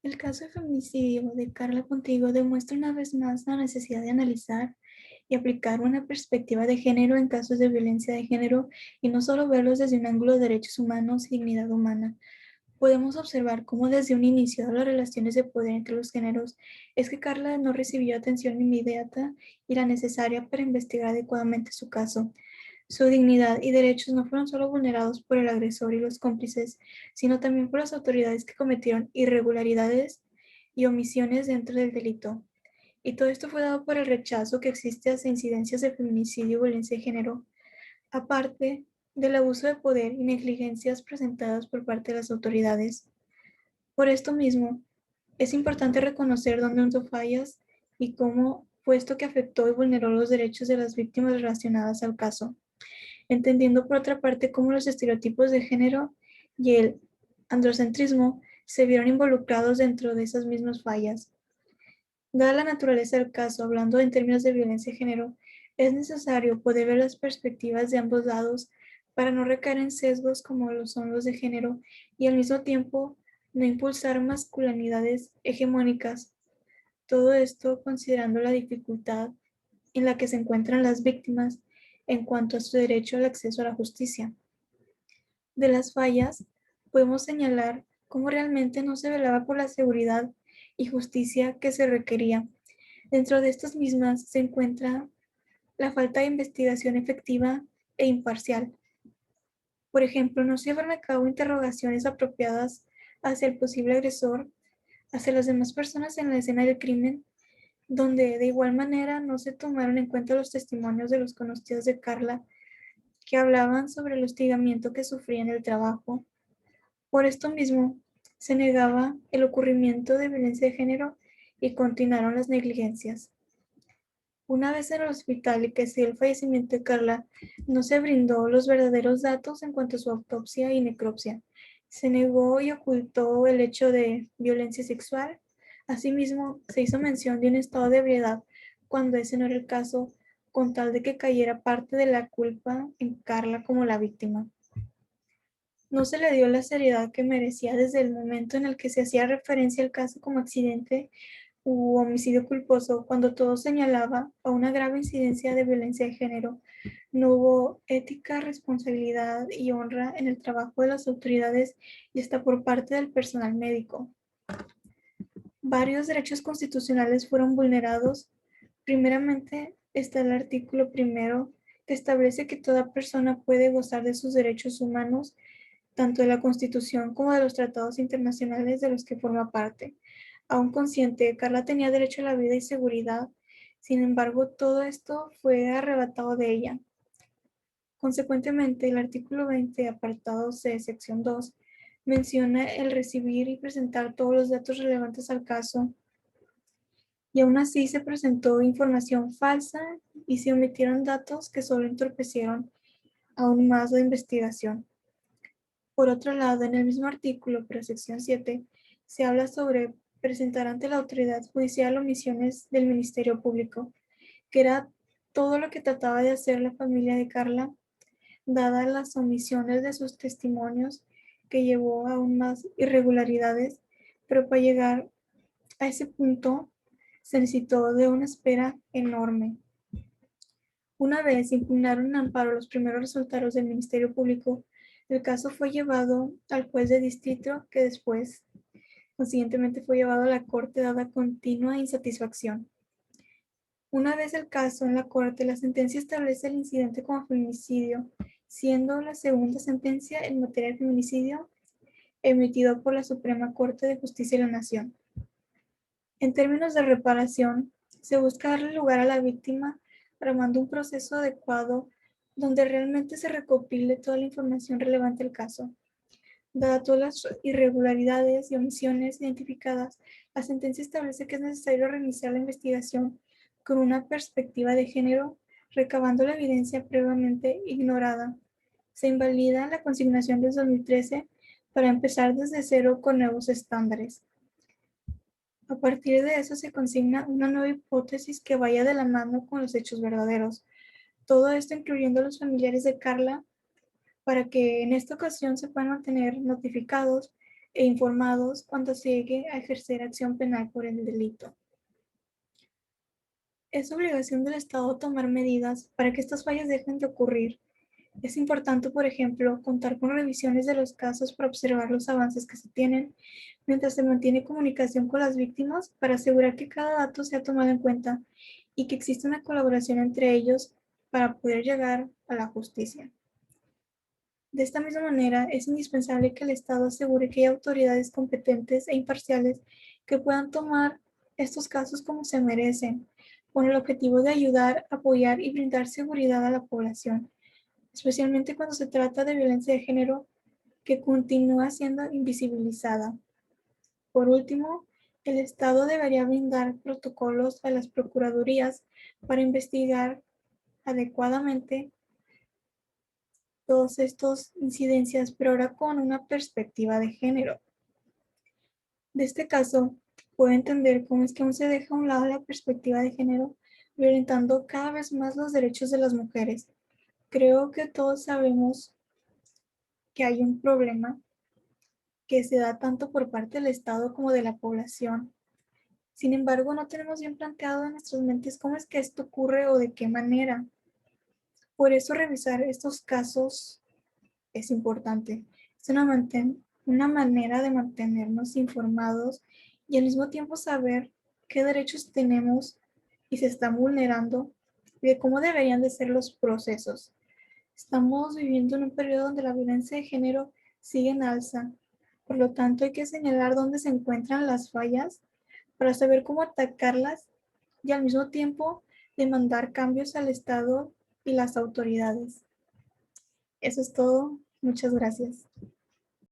El caso de feminicidio de Carla Contigo demuestra una vez más la necesidad de analizar y aplicar una perspectiva de género en casos de violencia de género y no solo verlos desde un ángulo de derechos humanos y dignidad humana. Podemos observar cómo desde un inicio de las relaciones de poder entre los géneros es que Carla no recibió atención inmediata y la necesaria para investigar adecuadamente su caso. Su dignidad y derechos no fueron solo vulnerados por el agresor y los cómplices, sino también por las autoridades que cometieron irregularidades y omisiones dentro del delito. Y todo esto fue dado por el rechazo que existe hacia incidencias de feminicidio y violencia de género, aparte del abuso de poder y negligencias presentadas por parte de las autoridades. Por esto mismo, es importante reconocer dónde hubo fallas y cómo fue esto que afectó y vulneró los derechos de las víctimas relacionadas al caso, entendiendo por otra parte cómo los estereotipos de género y el androcentrismo se vieron involucrados dentro de esas mismas fallas. Dada la naturaleza del caso, hablando en términos de violencia de género, es necesario poder ver las perspectivas de ambos lados para no recaer en sesgos como lo son los de género y al mismo tiempo no impulsar masculinidades hegemónicas. Todo esto considerando la dificultad en la que se encuentran las víctimas en cuanto a su derecho al acceso a la justicia. De las fallas, podemos señalar cómo realmente no se velaba por la seguridad y justicia que se requería. Dentro de estas mismas se encuentra la falta de investigación efectiva e imparcial. Por ejemplo, no se llevaron a cabo interrogaciones apropiadas hacia el posible agresor, hacia las demás personas en la escena del crimen, donde de igual manera no se tomaron en cuenta los testimonios de los conocidos de Carla que hablaban sobre el hostigamiento que sufría en el trabajo. Por esto mismo, se negaba el ocurrimiento de violencia de género y continuaron las negligencias. Una vez en el hospital y que si el fallecimiento de Carla, no se brindó los verdaderos datos en cuanto a su autopsia y necropsia. Se negó y ocultó el hecho de violencia sexual. Asimismo, se hizo mención de un estado de ebriedad cuando ese no era el caso, con tal de que cayera parte de la culpa en Carla como la víctima. No se le dio la seriedad que merecía desde el momento en el que se hacía referencia al caso como accidente u homicidio culposo, cuando todo señalaba a una grave incidencia de violencia de género. No hubo ética, responsabilidad y honra en el trabajo de las autoridades y hasta por parte del personal médico. Varios derechos constitucionales fueron vulnerados. Primeramente está el artículo primero, que establece que toda persona puede gozar de sus derechos humanos, tanto de la Constitución como de los tratados internacionales de los que forma parte. Aún consciente, Carla tenía derecho a la vida y seguridad, sin embargo, todo esto fue arrebatado de ella. Consecuentemente, el artículo 20, apartado C, sección 2, menciona el recibir y presentar todos los datos relevantes al caso, y aún así se presentó información falsa y se omitieron datos que solo entorpecieron aún más la investigación. Por otro lado, en el mismo artículo, pero sección 7, se habla sobre presentar ante la autoridad judicial omisiones del Ministerio Público, que era todo lo que trataba de hacer la familia de Carla, dadas las omisiones de sus testimonios, que llevó a aún más irregularidades, pero para llegar a ese punto se necesitó de una espera enorme. Una vez impugnaron en amparo los primeros resultados del Ministerio Público, el caso fue llevado al juez de distrito, que después, consiguientemente, fue llevado a la corte dada continua insatisfacción. Una vez el caso en la corte, la sentencia establece el incidente como feminicidio, siendo la segunda sentencia en materia de feminicidio emitido por la Suprema Corte de Justicia de la Nación. En términos de reparación, se busca darle lugar a la víctima armando un proceso adecuado donde realmente se recopile toda la información relevante al caso. Dadas todas las irregularidades y omisiones identificadas, la sentencia establece que es necesario reiniciar la investigación con una perspectiva de género, recabando la evidencia previamente ignorada. Se invalida la consignación del 2013 para empezar desde cero con nuevos estándares. A partir de eso se consigna una nueva hipótesis que vaya de la mano con los hechos verdaderos. Todo esto incluyendo a los familiares de Carla, para que en esta ocasión se puedan mantener notificados e informados cuando se llegue a ejercer acción penal por el delito. Es obligación del Estado tomar medidas para que estas fallas dejen de ocurrir. Es importante, por ejemplo, contar con revisiones de los casos para observar los avances que se tienen, mientras se mantiene comunicación con las víctimas para asegurar que cada dato sea tomado en cuenta y que existe una colaboración entre ellos para poder llegar a la justicia. De esta misma manera, es indispensable que el Estado asegure que hay autoridades competentes e imparciales que puedan tomar estos casos como se merecen, con el objetivo de ayudar, apoyar y brindar seguridad a la población, especialmente cuando se trata de violencia de género que continúa siendo invisibilizada. Por último, el Estado debería brindar protocolos a las procuradurías para investigar adecuadamente todas estas incidencias, pero ahora con una perspectiva de género. De este caso, puedo entender cómo es que aún se deja a un lado la perspectiva de género, violentando cada vez más los derechos de las mujeres. Creo que todos sabemos que hay un problema que se da tanto por parte del Estado como de la población. Sin embargo, no tenemos bien planteado en nuestras mentes cómo es que esto ocurre o de qué manera. Por eso revisar estos casos es importante. Es una manera de mantenernos informados y al mismo tiempo saber qué derechos tenemos y se están vulnerando y de cómo deberían de ser los procesos. Estamos viviendo en un periodo donde la violencia de género sigue en alza. Por lo tanto, hay que señalar dónde se encuentran las fallas para saber cómo atacarlas y al mismo tiempo demandar cambios al Estado y las autoridades. Eso es todo. Muchas gracias.